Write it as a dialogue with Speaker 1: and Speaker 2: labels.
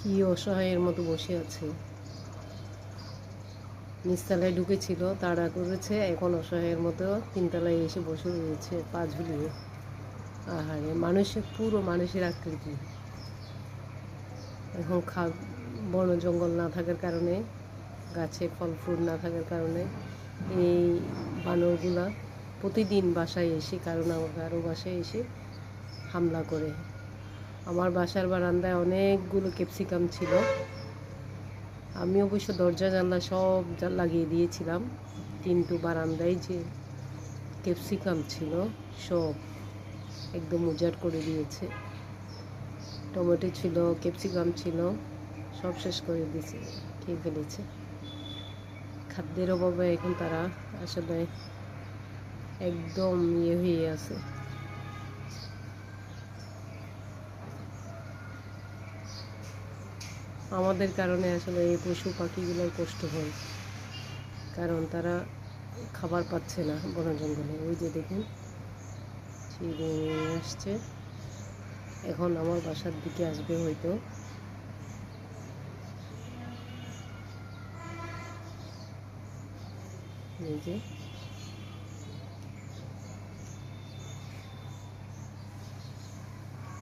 Speaker 1: কি অসহায়ের মতো বসে আছে। নিচতলায় ঢুকেছিল, তাড়া করেছে, এখন অসহায়ের মতো তিনতলায় এসে বসে রয়েছে পা ঝুলিয়ে। আহারে, মানুষের পুরো মানুষের আকৃতি। এখন বন জঙ্গল না থাকার কারণে, গাছে ফল ফ্রুট না থাকার কারণে এই বানরগুলা প্রতিদিন বাসায় এসে কারো না কারো বাসায় এসে হামলা করে। আমার বাসার বারান্দায় অনেকগুলো ক্যাপসিকাম ছিল। আমি অবশ্য দরজা জানলা সব লাগিয়ে দিয়েছিলাম, কিন্তু বারান্দায় যে ক্যাপসিকাম ছিল সব একদম উজাড় করে দিয়েছে। টমেটো ছিল, ক্যাপসিকাম ছিল, সব শেষ করে দিয়েছে, খেয়ে ফেলেছে। খাদ্যের অভাবে এখন তারা আসলে একদম হয়ে আছে। আমাদের কারণে আসলে এই পশু পাখিগুলোর কষ্ট হয়, কারণ তারা খাবার পাচ্ছে না বন জঙ্গলে। ওই যে দেখুন চিড়ে আসছে, এখন আমার বাসার দিকে আসবে হয়তো। এই যে